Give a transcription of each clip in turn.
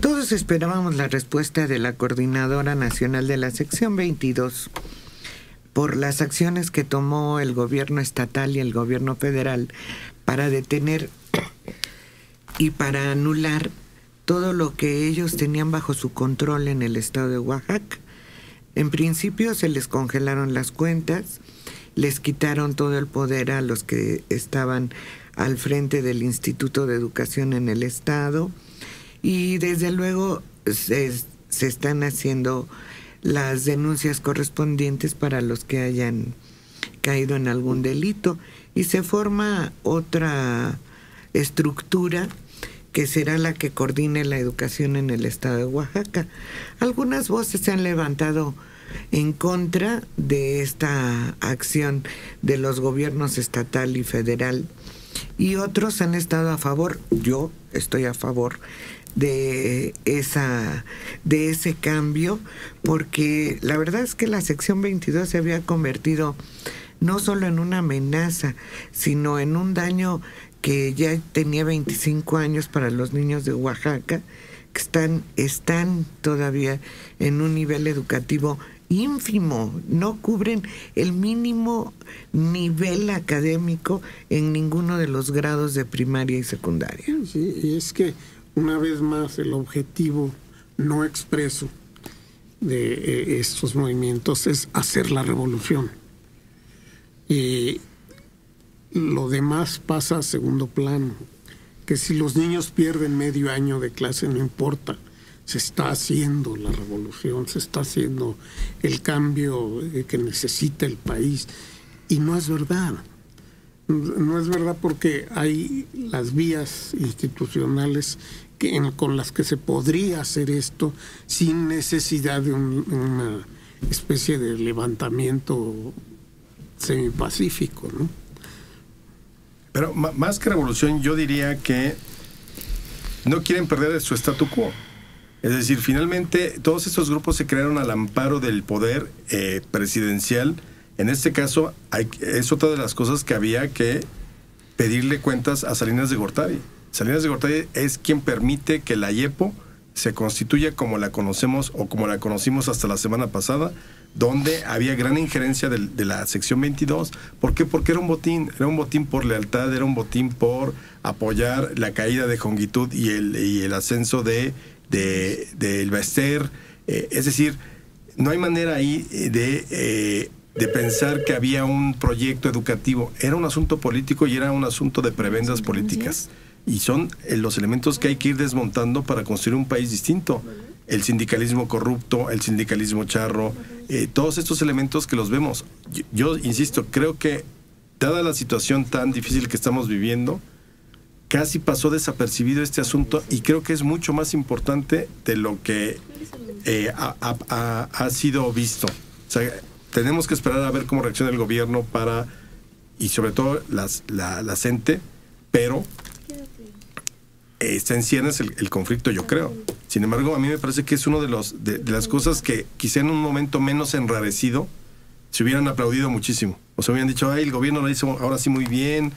Todos esperábamos la respuesta de la Coordinadora Nacional de la Sección 22 por las acciones que tomó el gobierno estatal y el gobierno federal para detener y para anular todo lo que ellos tenían bajo su control en el estado de Oaxaca. En principio se les congelaron las cuentas, les quitaron todo el poder a los que estaban al frente del Instituto de Educación en el estado y desde luego se están haciendo las denuncias correspondientes para los que hayan caído en algún delito y se forma otra estructura que será la que coordine la educación en el estado de Oaxaca. Algunas voces se han levantado en contra de esta acción de los gobiernos estatal y federal y otros han estado a favor. Yo estoy a favor de ese cambio, porque la verdad es que la sección 22 se había convertido no solo en una amenaza, sino en un daño que ya tenía 25 años para los niños de Oaxaca, que están todavía en un nivel educativo ínfimo, no cubren el mínimo nivel académico en ninguno de los grados de primaria y secundaria. Sí, y es que una vez más el objetivo no expreso de estos movimientos es hacer la revolución. Y lo demás pasa a segundo plano, que si los niños pierden medio año de clase no importa, se está haciendo la revolución, se está haciendo el cambio que necesita el país. Y no es verdad. No es verdad porque hay las vías institucionales con las que se podría hacer esto sin necesidad de una especie de levantamiento semipacífico, ¿no? Pero más que revolución, yo diría que no quieren perder su statu quo. Es decir, finalmente todos estos grupos se crearon al amparo del poder presidencial. En este caso, es otra de las cosas que había que pedirle cuentas a Salinas de Gortari. Salinas de Gortari es quien permite que la IEPO se constituya como la conocemos o como la conocimos hasta la semana pasada, donde había gran injerencia de la sección 22. ¿Por qué? Porque era un botín por lealtad, era un botín por apoyar la caída de Jongitud y el ascenso de El Bester. Es decir, no hay manera ahí de pensar que había un proyecto educativo. Era un asunto político y era un asunto de prebendas políticas. Y son los elementos que hay que ir desmontando para construir un país distinto. El sindicalismo corrupto, el sindicalismo charro, todos estos elementos que los vemos. Yo insisto, creo que dada la situación tan difícil que estamos viviendo, casi pasó desapercibido este asunto y creo que es mucho más importante de lo que ha sido visto. O sea, tenemos que esperar a ver cómo reacciona el gobierno y sobre todo la CENTE, pero está en ciernes el conflicto, yo creo. Sin embargo, a mí me parece que es uno de las cosas que quizá en un momento menos enrarecido se hubieran aplaudido muchísimo. O se hubieran dicho, el gobierno lo hizo ahora sí muy bien,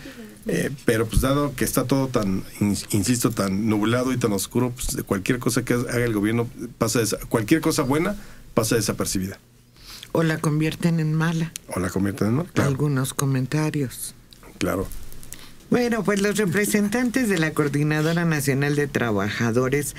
pero pues dado que está todo tan, insisto, tan nublado y tan oscuro, pues de cualquier cosa que haga el gobierno cualquier cosa buena pasa desapercibida. O la convierten en mala. Claro. Algunos comentarios. Claro. Bueno, pues los representantes de la Coordinadora Nacional de Trabajadores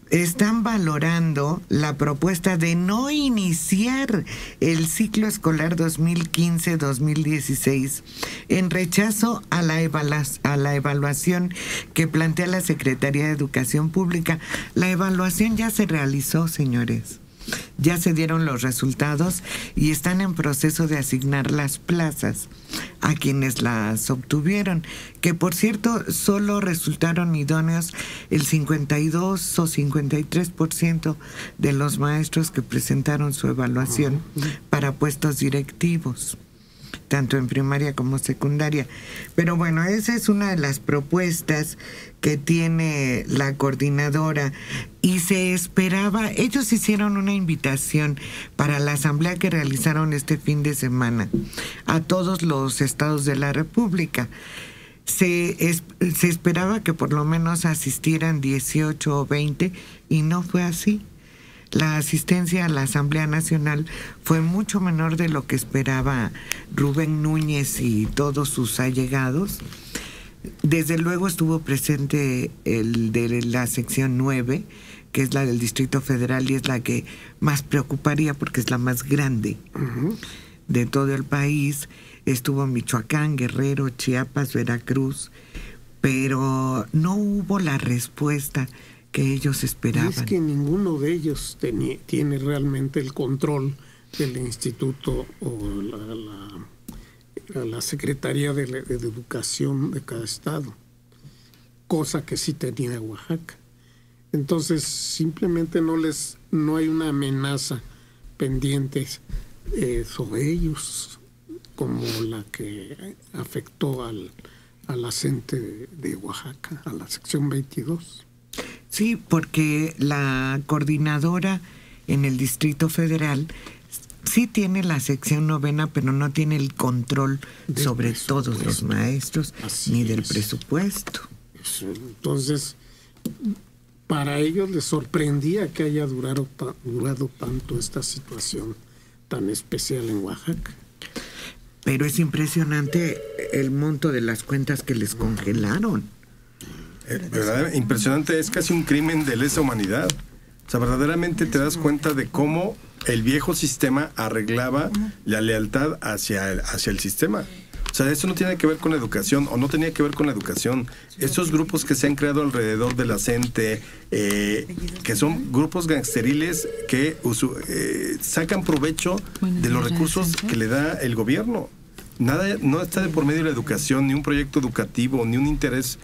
están valorando la propuesta de no iniciar el ciclo escolar 2015-2016 en rechazo a la evaluación que plantea la Secretaría de Educación Pública. La evaluación ya se realizó, señores. Ya se dieron los resultados y están en proceso de asignar las plazas a quienes las obtuvieron, que por cierto solo resultaron idóneos el 52 o 53% de los maestros que presentaron su evaluación para puestos directivos, tanto en primaria como secundaria. Pero bueno, esa es una de las propuestas que tiene la coordinadora y se esperaba, ellos hicieron una invitación para la asamblea que realizaron este fin de semana a todos los estados de la República. se esperaba que por lo menos asistieran 18 o 20 y no fue así. La asistencia a la Asamblea Nacional fue mucho menor de lo que esperaba Rubén Núñez y todos sus allegados. Desde luego estuvo presente el de la sección 9, que es la del Distrito Federal y es la que más preocuparía porque es la más grande de todo el país. Estuvo Michoacán, Guerrero, Chiapas, Veracruz, pero no hubo la respuesta que ellos esperaban. Y es que ninguno de ellos tiene realmente el control del instituto o la Secretaría de Educación de cada estado, cosa que sí tenía Oaxaca. Entonces simplemente no hay una amenaza pendiente sobre ellos como la que afectó a la CENTE de Oaxaca, a la sección 22. Sí, porque la coordinadora en el Distrito Federal sí tiene la sección 9, pero no tiene el control sobre todos los maestros ni del presupuesto. Entonces, para ellos les sorprendía que haya durado tanto esta situación tan especial en Oaxaca. Pero es impresionante el monto de las cuentas que les congelaron. ¿Verdad? Impresionante, es casi un crimen de lesa humanidad. O sea, verdaderamente te das cuenta de cómo el viejo sistema arreglaba la lealtad hacia el sistema. O sea, eso no tiene que ver con la educación, o no tenía que ver con la educación. Estos grupos que se han creado alrededor de la CENTE, que son grupos gangsteriles que sacan provecho de los recursos que le da el gobierno. Nada, no está de por medio de la educación, ni un proyecto educativo, ni un interés.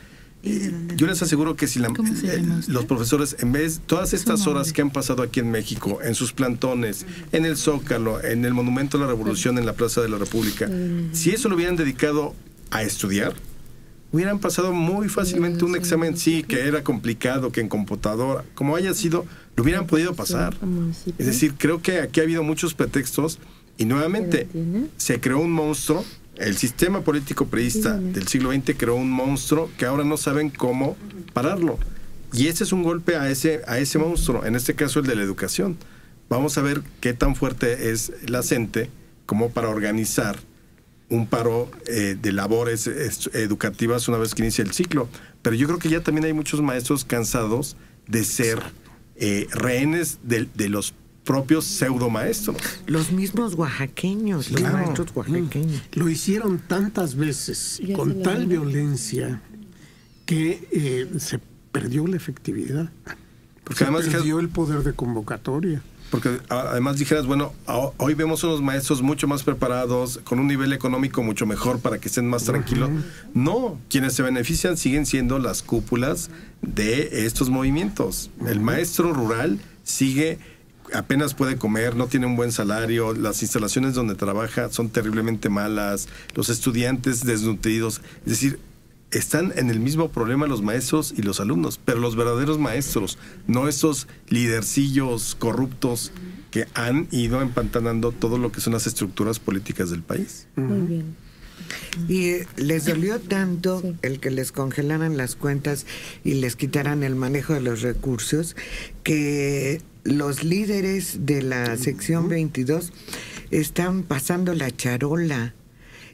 Yo les aseguro que si los profesores, en vez todas estas horas que han pasado aquí en México, en sus plantones, en el Zócalo, en el Monumento a la Revolución, en la Plaza de la República, si eso lo hubieran dedicado a estudiar, hubieran pasado muy fácilmente un examen, sí, que era complicado, que en computadora, como haya sido, lo hubieran podido pasar. Es decir, creo que aquí ha habido muchos pretextos y nuevamente se creó un monstruo. El sistema político priista del siglo XX creó un monstruo que ahora no saben cómo pararlo. Y ese es un golpe a ese monstruo, en este caso el de la educación. Vamos a ver qué tan fuerte es la CENTE como para organizar un paro de labores educativas una vez que inicie el ciclo. Pero yo creo que ya también hay muchos maestros cansados de ser rehenes de los propios pseudo maestros. Los mismos oaxaqueños, los maestros oaxaqueños. Lo hicieron tantas veces, con tal violencia, que se perdió la efectividad. Porque además perdió el poder de convocatoria. Porque además dijeras, bueno, hoy vemos unos maestros mucho más preparados, con un nivel económico mucho mejor para que estén más tranquilos. No, quienes se benefician siguen siendo las cúpulas de estos movimientos. El maestro rural apenas puede comer, no tiene un buen salario, las instalaciones donde trabaja son terriblemente malas, los estudiantes desnutridos, es decir, están en el mismo problema los maestros y los alumnos, pero los verdaderos maestros, no esos lidercillos corruptos que han ido empantanando todo lo que son las estructuras políticas del país. Muy bien. Y les dolió tanto el que les congelaran las cuentas y les quitaran el manejo de los recursos, que los líderes de la sección 22 están pasando la charola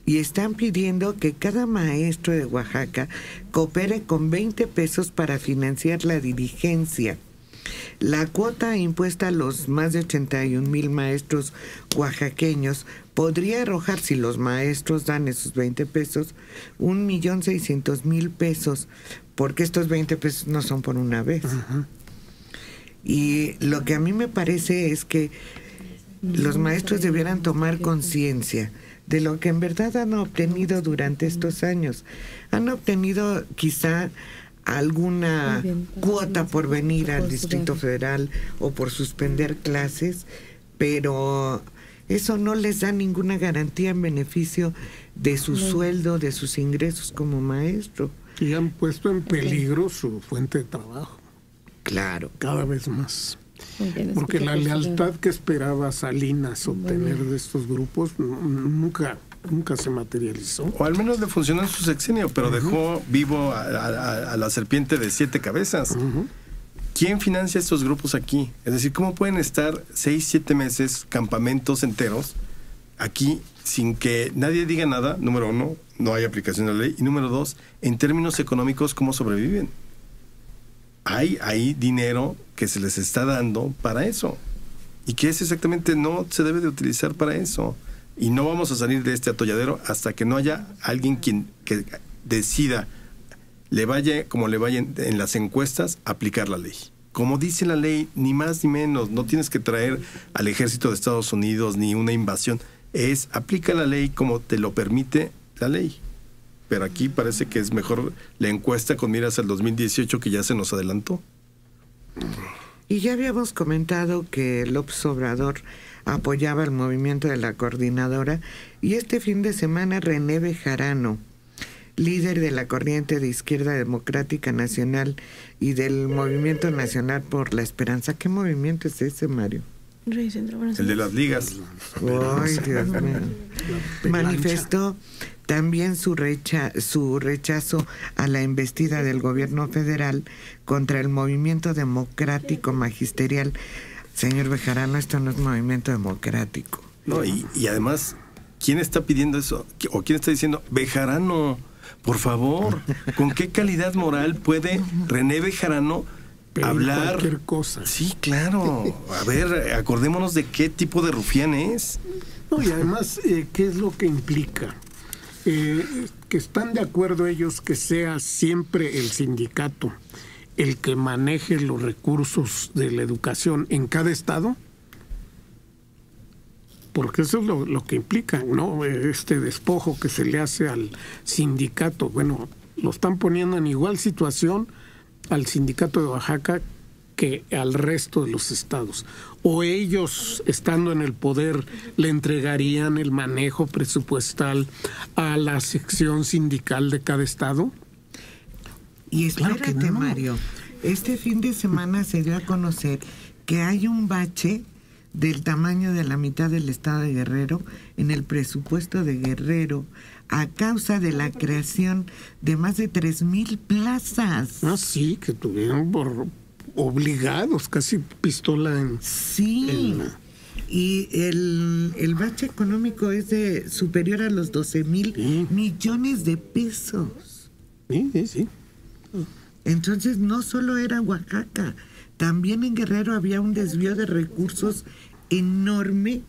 y están pidiendo que cada maestro de Oaxaca coopere con 20 pesos para financiar la dirigencia. La cuota impuesta a los más de 81,000 maestros oaxaqueños podría arrojar, si los maestros dan esos 20 pesos, 1,600,000 pesos, porque estos 20 pesos no son por una vez. Y lo que a mí me parece es que los maestros debieran tomar conciencia de lo que en verdad han obtenido durante estos años. Han obtenido quizá alguna cuota por venir al Distrito Federal o por suspender clases, pero eso no les da ninguna garantía en beneficio de su sueldo, de sus ingresos como maestro. Y han puesto en peligro su fuente de trabajo. Claro. Cada vez más. Porque la lealtad que esperaba Salinas obtener de estos grupos nunca nunca se materializó. O al menos le funcionó en su sexenio, pero dejó vivo a la serpiente de 7 cabezas. ¿Quién financia estos grupos aquí? Es decir, ¿cómo pueden estar 6, 7 meses, campamentos enteros, aquí sin que nadie diga nada? Número 1, no hay aplicación de la ley. Y número 2, en términos económicos, ¿cómo sobreviven? Hay dinero que se les está dando para eso. Y que es exactamente no se debe de utilizar para eso. Y no vamos a salir de este atolladero hasta que no haya alguien que decida, le vaya como le vaya en las encuestas, aplicar la ley. Como dice la ley, ni más ni menos. No tienes que traer al ejército de Estados Unidos ni una invasión. Aplica la ley como te lo permite la ley. Pero aquí parece que es mejor la encuesta con miras al 2018, que ya se nos adelantó. Y ya habíamos comentado que López Obrador apoyaba el movimiento de la coordinadora, y este fin de semana René Bejarano, líder de la corriente de Izquierda Democrática Nacional y del Movimiento Nacional por la Esperanza. ¿Qué movimiento es ese, Mario? El de las ligas. Ay, Dios mío. Manifestó también su rechazo a la embestida del gobierno federal contra el movimiento democrático magisterial. Señor Bejarano, esto no es movimiento democrático. No, y además, ¿quién está pidiendo eso? ¿O quién está diciendo, Bejarano, por favor, con qué calidad moral puede René Bejarano hablar cualquier cosa? Sí, claro. A ver, acordémonos de qué tipo de rufián es. No, y además, ¿qué es lo que implica? Que están de acuerdo ellos que sea siempre el sindicato el que maneje los recursos de la educación en cada estado, porque eso es lo que implica, ¿no? Este despojo que se le hace al sindicato. Bueno, lo están poniendo en igual situación al sindicato de Oaxaca que al resto de los estados. O ellos, estando en el poder, le entregarían el manejo presupuestal a la sección sindical de cada estado. Y espérate, claro, Mario, este fin de semana se dio a conocer que hay un bache del tamaño de la mitad del estado de Guerrero en el presupuesto de Guerrero a causa de la creación de más de 3,000 plazas. Ah, sí, que tuvieron por obligados, casi pistola en... Sí, y el bache económico es superior a los 12,000 millones de pesos. Sí. Entonces no solo era Oaxaca, también en Guerrero había un desvío de recursos enorme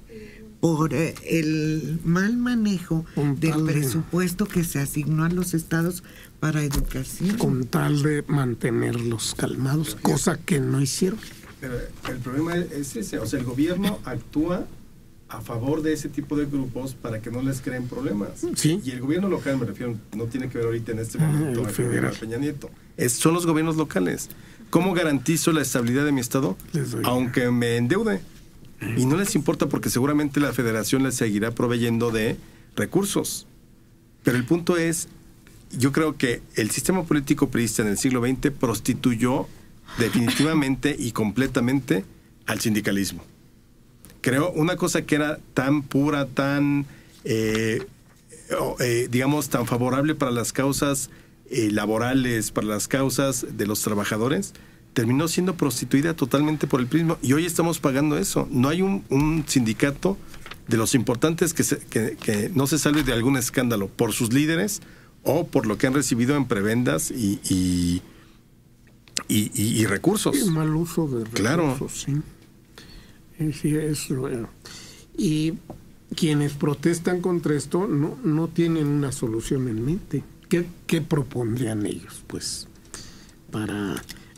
por el mal manejo del presupuesto que se asignó a los estados para educación. Con tal de mantenerlos calmados, cosa que no hicieron. Pero el problema es ese, o sea, el gobierno actúa a favor de ese tipo de grupos para que no les creen problemas. Sí. Y el gobierno local, me refiero, no tiene que ver ahorita en este momento el federal. Peña Nieto. Son los gobiernos locales. ¿Cómo garantizo la estabilidad de mi estado? Aunque me endeude. Y no les importa porque seguramente la federación les seguirá proveyendo de recursos. Pero el punto es, yo creo que el sistema político priista en el siglo XX prostituyó definitivamente y completamente al sindicalismo. Creo una cosa que era tan pura, tan, digamos, tan favorable para las causas laborales, para las causas de los trabajadores, terminó siendo prostituida totalmente por el prismo. Y hoy estamos pagando eso. No hay un sindicato de los importantes que no se salve de algún escándalo por sus líderes o por lo que han recibido en prebendas y recursos. Sí, mal uso de recursos, claro. Sí. Sí, y quienes protestan contra esto no tienen una solución en mente. ¿Qué propondrían ellos? Pues,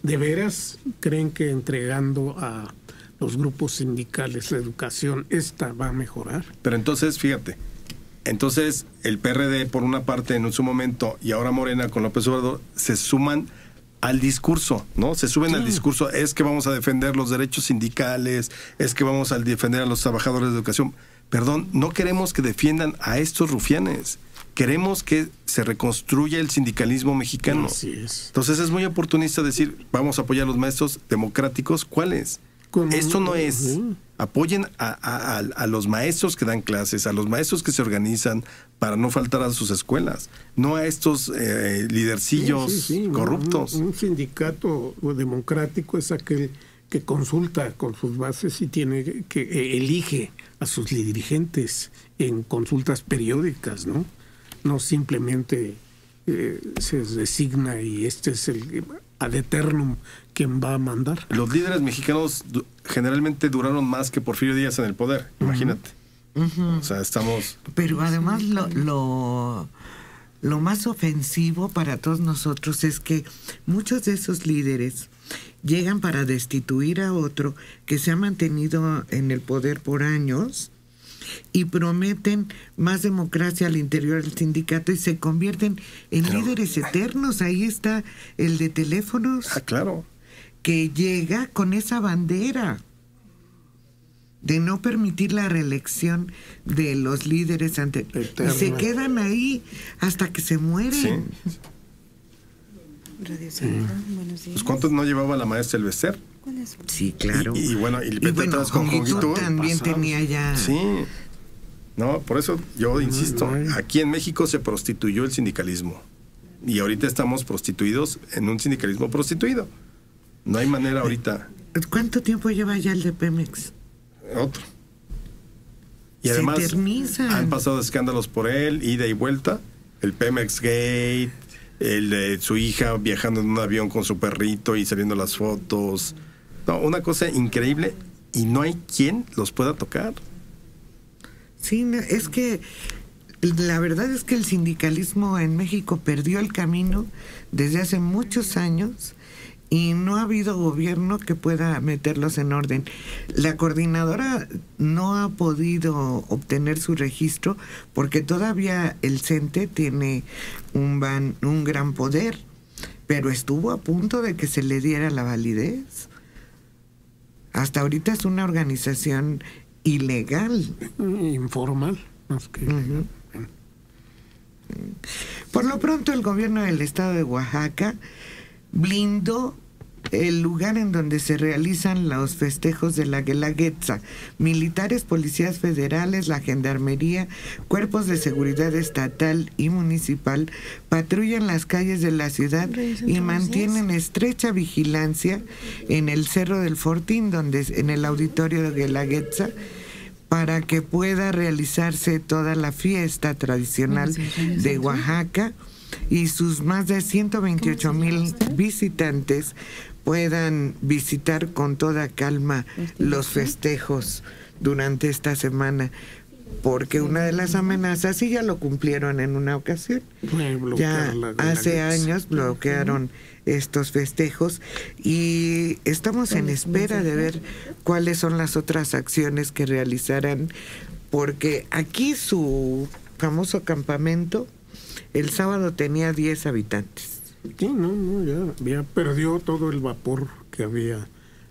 ¿de veras creen que entregando a los grupos sindicales la educación, esta va a mejorar? Pero entonces, fíjate, el PRD por una parte en su momento y ahora Morena con López Obrador se suman al discurso, ¿no? Se suben al discurso, es que vamos a defender los derechos sindicales, es que vamos a defender a los trabajadores de educación. Perdón, no queremos que defiendan a estos rufianes. Queremos que se reconstruya el sindicalismo mexicano. Así es. Entonces es muy oportunista decir, vamos a apoyar a los maestros democráticos. ¿Cuáles? Esto no es. Apoyen a los maestros que dan clases, a los maestros que se organizan para no faltar a sus escuelas, no a estos lidercillos corruptos. Un sindicato democrático es aquel que consulta con sus bases y que elige a sus dirigentes en consultas periódicas, ¿no? No simplemente se designa y este es el ad eternum quien va a mandar. Los líderes mexicanos generalmente duraron más que Porfirio Díaz en el poder, imagínate. O sea, estamos... Pero además lo más ofensivo para todos nosotros es que muchos de esos líderes llegan para destituir a otro que se ha mantenido en el poder por años y prometen más democracia al interior del sindicato y se convierten en líderes eternos. Ahí está el de teléfonos. Claro. Que llega con esa bandera de no permitir la reelección de los líderes anteriores. Y se quedan ahí hasta que se mueren. Sí. Pues ¿cuántos no llevaba la maestra Elveser? Sí, claro. Y bueno, y Petro con Jongitud también tenía ya... Sí. No, por eso yo insisto, aquí en México se prostituyó el sindicalismo. Y ahorita estamos prostituidos en un sindicalismo prostituido. No hay manera ahorita. ¿Cuánto tiempo lleva ya el de Pemex? Otro. Y además han pasado escándalos por él, ida y vuelta. El Pemex Gate, el de su hija viajando en un avión con su perrito y saliendo las fotos. No, una cosa increíble y no hay quien los pueda tocar. Sí, no, es que la verdad es que el sindicalismo en México perdió el camino desde hace muchos años y no ha habido gobierno que pueda meterlos en orden. La coordinadora no ha podido obtener su registro porque todavía el CENTE tiene un gran poder, pero estuvo a punto de que se le diera la validez. Hasta ahorita es una organización ilegal. Informal, más que ilegal. Por lo pronto, el gobierno del estado de Oaxaca blindó el lugar en donde se realizan los festejos de la Guelaguetza. Militares, policías federales, la gendarmería, cuerpos de seguridad estatal y municipal patrullan las calles de la ciudad y mantienen estrecha vigilancia en el Cerro del Fortín, en el auditorio de Guelaguetza, para que pueda realizarse toda la fiesta tradicional de Oaxaca y sus más de 128,000 visitantes puedan visitar con toda calma los festejos durante esta semana, porque una de las amenazas, y ya lo cumplieron en una ocasión, ya hace años bloquearon estos festejos y estamos en espera de ver cuáles son las otras acciones que realizarán, porque aquí su famoso campamento el sábado tenía 10 habitantes. Sí, ya perdió todo el vapor que había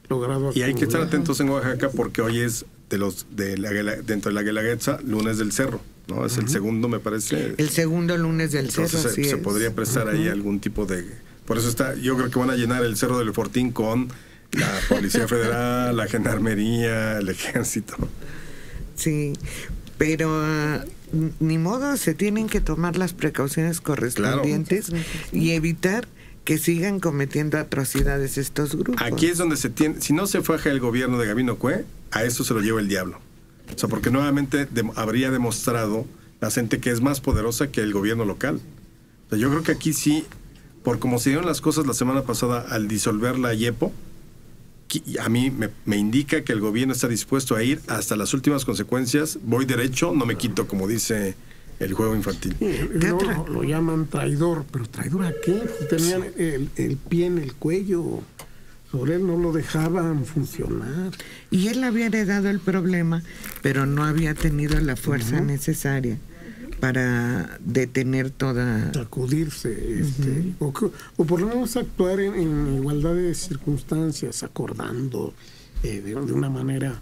logrado acumular. Y hay que estar atentos en Oaxaca porque hoy es dentro de la Guelaguetza, lunes del cerro, ¿no? Es el segundo, me parece. El segundo lunes del cerro, entonces se podría prestar ahí algún tipo de... Por eso yo creo que van a llenar el Cerro del Fortín con la Policía Federal, la Gendarmería, el Ejército. Sí, pero ni modo, se tienen que tomar las precauciones correspondientes y evitar que sigan cometiendo atrocidades estos grupos. Aquí es donde si no se faja el gobierno de Gabino Cue, a esto se lo lleva el diablo. O sea, porque nuevamente habría demostrado la gente que es más poderosa que el gobierno local. O sea, yo creo que aquí sí, por como se dieron las cosas la semana pasada al disolver la IEPO, a mí me indica que el gobierno está dispuesto a ir hasta las últimas consecuencias. Voy derecho, no me quito, como dice el juego infantil. Lo llaman traidor, pero ¿traidor a qué? Tenían el pie en el cuello. Sobre él no lo dejaban funcionar. Y él había heredado el problema, pero no había tenido la fuerza necesaria para detener toda... Sacudirse, o por lo menos actuar en igualdad de circunstancias, acordando de una manera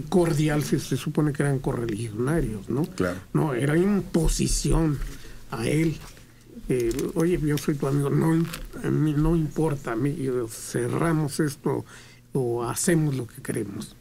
cordial, si se supone que eran correligionarios, ¿no? Claro. No, era imposición a él. Oye, yo soy tu amigo, no importa, cerramos esto o hacemos lo que queremos.